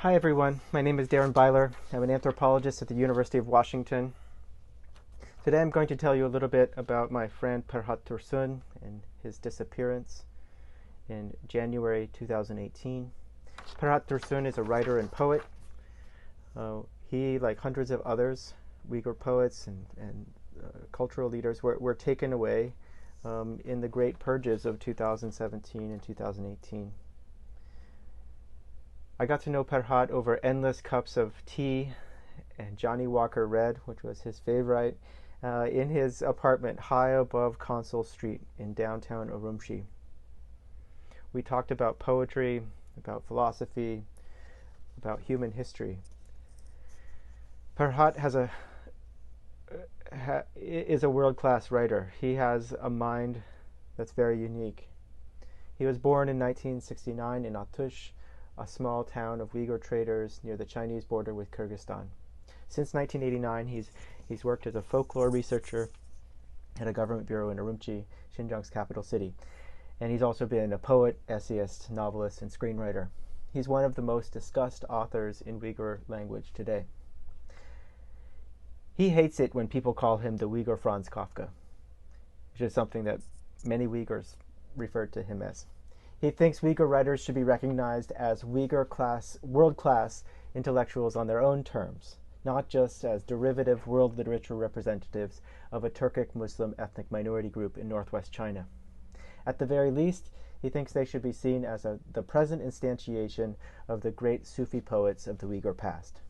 Hi everyone, my name is Darren Byler. I'm an anthropologist at the University of Washington. Today I'm going to tell you a little bit about my friend Perhat Tursun and his disappearance in January 2018. Perhat Tursun is a writer and poet. He, like hundreds of others, Uyghur poets and cultural leaders, were taken away in the great purges of 2017 and 2018. I got to know Perhat over endless cups of tea and Johnny Walker Red, which was his favorite, in his apartment high above Consul Street in downtown Urumqi. We talked about poetry, about philosophy, about human history. Perhat is a world-class writer. He has a mind that's very unique. He was born in 1969 in Atush, a small town of Uyghur traders near the Chinese border with Kyrgyzstan. Since 1989, he's worked as a folklore researcher at a government bureau in Urumqi, Xinjiang's capital city. And he's also been a poet, essayist, novelist, and screenwriter. He's one of the most discussed authors in Uyghur language today. He hates it when people call him the Uyghur Franz Kafka, which is something that many Uyghurs refer to him as. He thinks Uyghur writers should be recognized as world-class intellectuals on their own terms, not just as derivative world literature representatives of a Turkic Muslim ethnic minority group in northwest China. At the very least, he thinks they should be seen as the present instantiation of the great Sufi poets of the Uyghur past.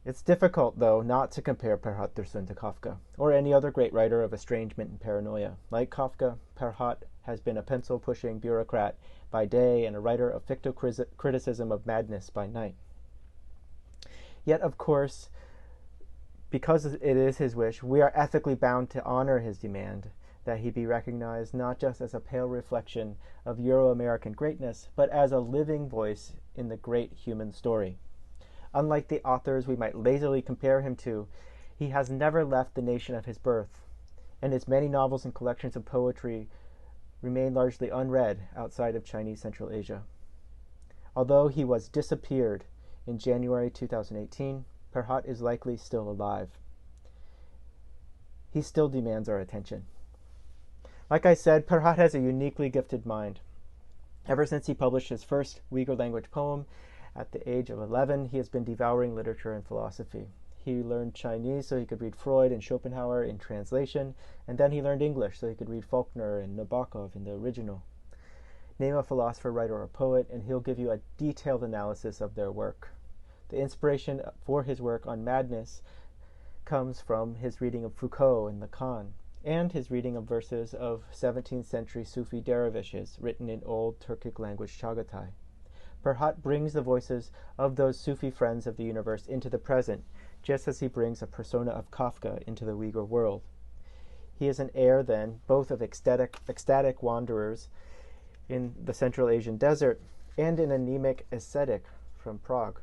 It's difficult, though, not to compare Perhat Tursun to Kafka, or any other great writer of estrangement and paranoia. Like Kafka, Perhat has been a pencil-pushing bureaucrat by day and a writer of fictive criticism of madness by night. Yet, of course, because it is his wish, we are ethically bound to honor his demand that he be recognized not just as a pale reflection of Euro-American greatness, but as a living voice in the great human story. Unlike the authors we might lazily compare him to, he has never left the nation of his birth, and his many novels and collections of poetry remain largely unread outside of Chinese Central Asia. Although he was disappeared in January 2018, Perhat is likely still alive. He still demands our attention. Like I said, Perhat has a uniquely gifted mind. Ever since he published his first Uyghur language poem, at the age of 11, he has been devouring literature and philosophy. He learned Chinese so he could read Freud and Schopenhauer in translation, and then he learned English so he could read Faulkner and Nabokov in the original. Name a philosopher, writer, or poet, and he'll give you a detailed analysis of their work. The inspiration for his work on madness comes from his reading of Foucault and Lacan, and his reading of verses of 17th century Sufi dervishes written in old Turkic language Chagatai. Perhat brings the voices of those Sufi friends of the universe into the present, just as he brings a persona of Kafka into the Uyghur world. He is an heir, then, both of ecstatic wanderers in the Central Asian desert and an anemic ascetic from Prague.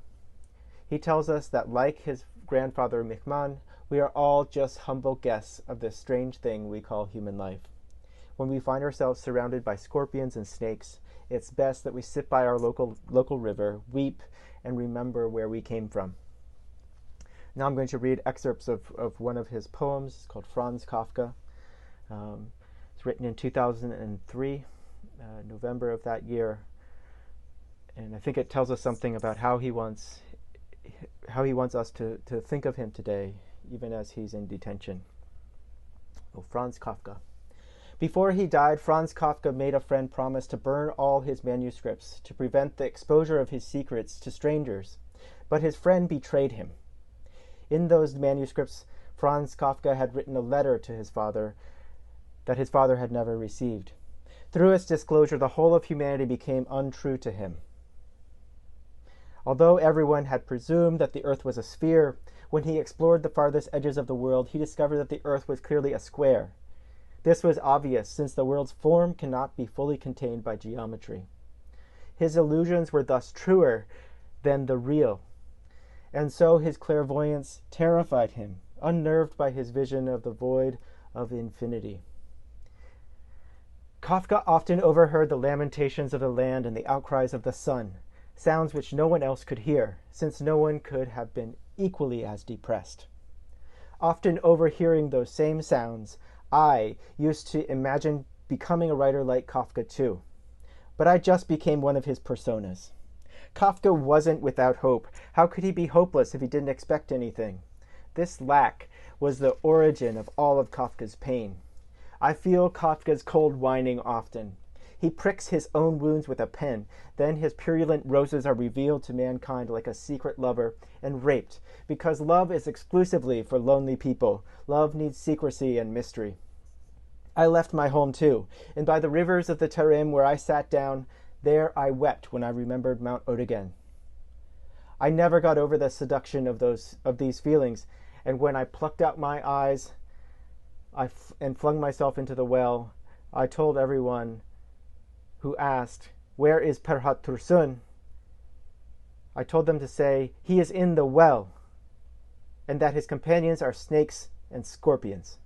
He tells us that, like his grandfather Mihman, we are all just humble guests of this strange thing we call human life. When we find ourselves surrounded by scorpions and snakes, it's best that we sit by our local river, weep, and remember where we came from. Now I'm going to read excerpts of one of his poems. It's called Franz Kafka. It's written in 2003, November of that year. And I think it tells us something about how he wants us to think of him today, even as he's in detention. Oh, Franz Kafka. Before he died, Franz Kafka made a friend promise to burn all his manuscripts to prevent the exposure of his secrets to strangers, but his friend betrayed him. In those manuscripts, Franz Kafka had written a letter to his father that his father had never received. Through its disclosure, the whole of humanity became untrue to him. Although everyone had presumed that the earth was a sphere, when he explored the farthest edges of the world, he discovered that the earth was clearly a square. This was obvious, since the world's form cannot be fully contained by geometry. His illusions were thus truer than the real, and so his clairvoyance terrified him, unnerved by his vision of the void of infinity. Kafka often overheard the lamentations of the land and the outcries of the sun. sounds which no one else could hear, since no one could have been equally as depressed. Often overhearing those same sounds, I used to imagine becoming a writer like Kafka too. But I just became one of his personas. Kafka wasn't without hope. How could he be hopeless if he didn't expect anything? This lack was the origin of all of Kafka's pain. I feel Kafka's cold whining often. He pricks his own wounds with a pen. Then his purulent roses are revealed to mankind like a secret lover and raped, because love is exclusively for lonely people. Love needs secrecy and mystery. I left my home too, and by the rivers of the Tarim where I sat down, there I wept when I remembered Mount Odegan. I never got over the seduction of these feelings, and when I plucked out my eyes and flung myself into the well, I told everyone who asked, "Where is Perhat Tursun?" I told them to say, "He is in the well," and that his companions are snakes and scorpions.